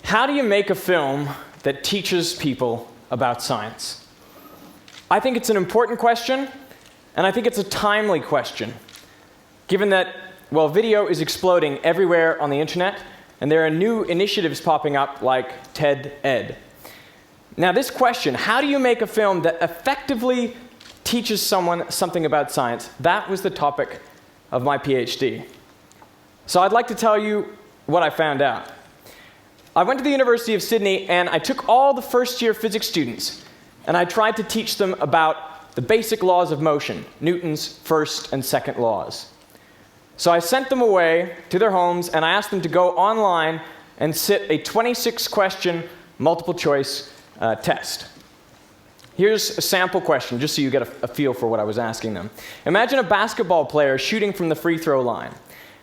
How do you make a film that teaches people about science? I think it's an important question, and I think it's a timely question, given that, well, video is exploding everywhere on the internet, and there are new initiatives popping up like TED Ed. Now, this question, how do you make a film that effectively teaches someone something about science, that was the topic of my PhD. So I'd like to tell you what I found out. I went to the University of Sydney, and I took all the first-year physics students, and I tried to teach them about the basic laws of motion, Newton's first and second laws. So I sent them away to their homes, and I asked them to go online and sit a 26-question multiple-choice test. Here's a sample question, just so you get a feel for what I was asking them. Imagine a basketball player shooting from the free throw line.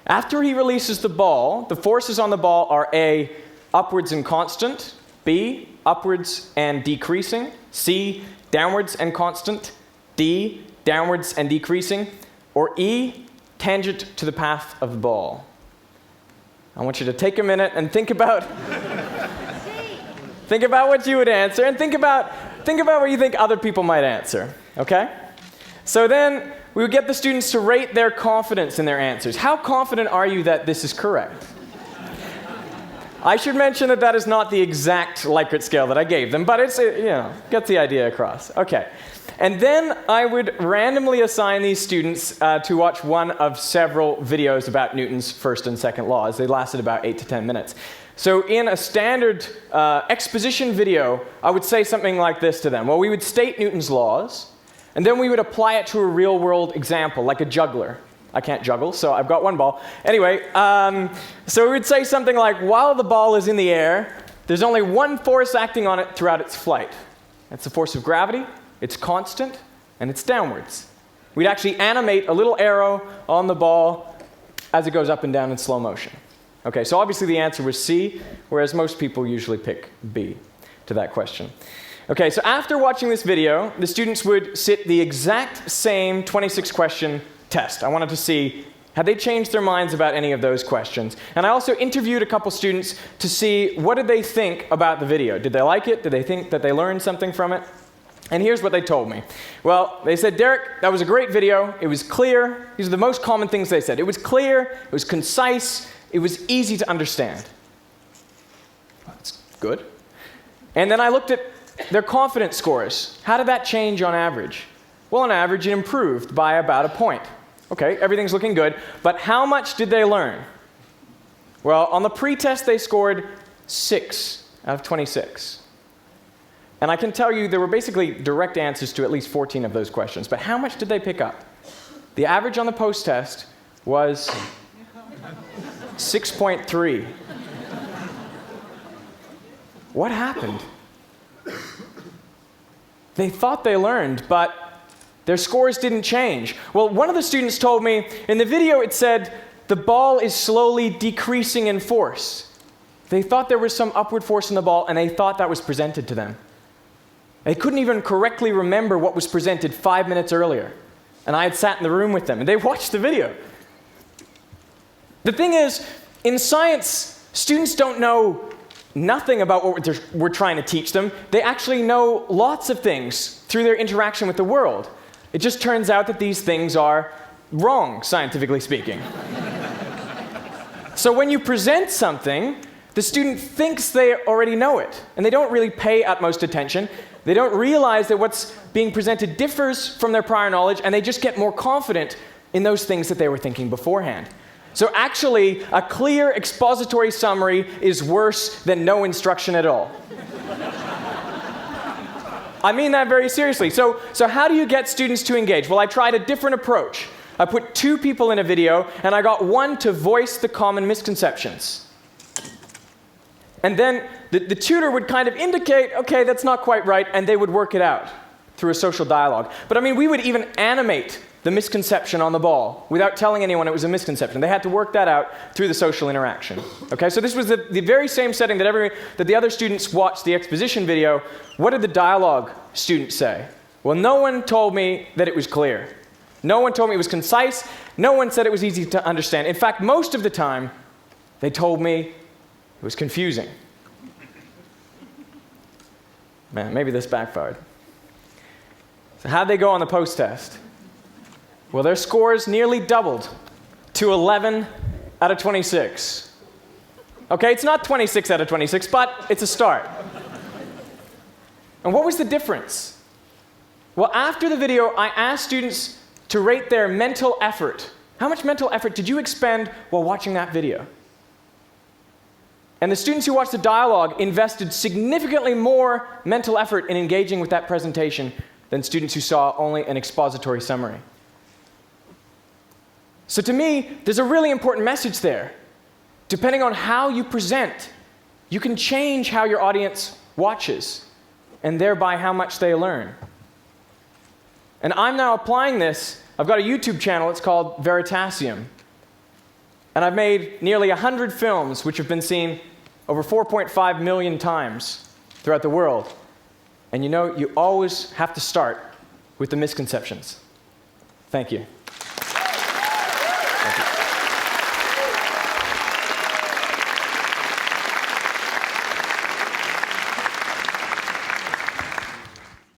After he releases the ball, the forces on the ball are A, upwards and constant, B, upwards and decreasing, C, downwards and constant, D, downwards and decreasing, or E, tangent to the path of the ball. I want you to take a minute and think about what you would answer, and think about what you think other people might answer, okay? So then we would get the students to rate their confidence in their answers. How confident are you that this is correct? I should mention that that is not the exact Likert scale that I gave them, but it's, gets the idea across. Okay. And then I would randomly assign these students to watch one of several videos about Newton's first and second laws. They lasted about 8 to 10 minutes. So in a standard exposition video, I would say something like this to them. Well, we would state Newton's laws, and then we would apply it to a real-world example, like a juggler. I can't juggle, so I've got one ball. Anyway, so we would say something like, while the ball is in the air, there's only one force acting on it throughout its flight. That's the force of gravity. It's constant, and it's downwards. We'd actually animate a little arrow on the ball as it goes up and down in slow motion. Okay, so obviously the answer was C, whereas most people usually pick B to that question. Okay, so after watching this video, the students would sit the exact same 26-question test. I wanted to see, had they changed their minds about any of those questions? And I also interviewed a couple students to see what did they think about the video. Did they like it? Did they think that they learned something from it? And here's what they told me. Well, they said, Derek, that was a great video. It was clear. These are the most common things they said. It was clear, it was concise, it was easy to understand. That's good. And then I looked at their confidence scores. How did that change on average? Well, on average, it improved by about a point. Okay, everything's looking good, but how much did they learn? Well, on the pre-test, they scored 6 out of 26. And I can tell you there were basically direct answers to at least 14 of those questions, but how much did they pick up? The average on the post-test was 6.3. What happened? They thought they learned, but their scores didn't change. Well, one of the students told me, in the video it said, the ball is slowly decreasing in force. They thought there was some upward force in the ball, and they thought that was presented to them. They couldn't even correctly remember what was presented 5 minutes earlier. And I had sat in the room with them, and they watched the video. The thing is, in science, students don't know nothing about what we're trying to teach them. They actually know lots of things through their interaction with the world. It just turns out that these things are wrong, scientifically speaking. So when you present something, the student thinks they already know it, and they don't really pay utmost attention. They don't realize that what's being presented differs from their prior knowledge, and they just get more confident in those things that they were thinking beforehand. So actually, a clear expository summary is worse than no instruction at all. I mean that very seriously. So how do you get students to engage? Well, I tried a different approach. I put 2 people in a video, and I got one to voice the common misconceptions. And then the tutor would kind of indicate, okay, that's not quite right, and they would work it out through a social dialogue. But I mean, we would even animate the misconception on the ball without telling anyone it was a misconception. They had to work that out through the social interaction. Okay, so this was the very same setting that the other students watched the exposition video. What did the dialogue students say? Well, no one told me that it was clear. No one told me it was concise. No one said it was easy to understand. In fact, most of the time, they told me it was confusing. Man, maybe this backfired. So how'd they go on the post-test? Well, their scores nearly doubled to 11 out of 26. Okay, it's not 26 out of 26, but it's a start. And what was the difference? Well, after the video, I asked students to rate their mental effort. How much mental effort did you expend while watching that video? And the students who watched the dialogue invested significantly more mental effort in engaging with that presentation than students who saw only an expository summary. So to me, there's a really important message there. Depending on how you present, you can change how your audience watches, and thereby how much they learn. And I'm now applying this. I've got a YouTube channel, it's called Veritasium. And I've made nearly 100 films which have been seen over 4.5 million times throughout the world. And you know, you always have to start with the misconceptions. Thank you. Thank you.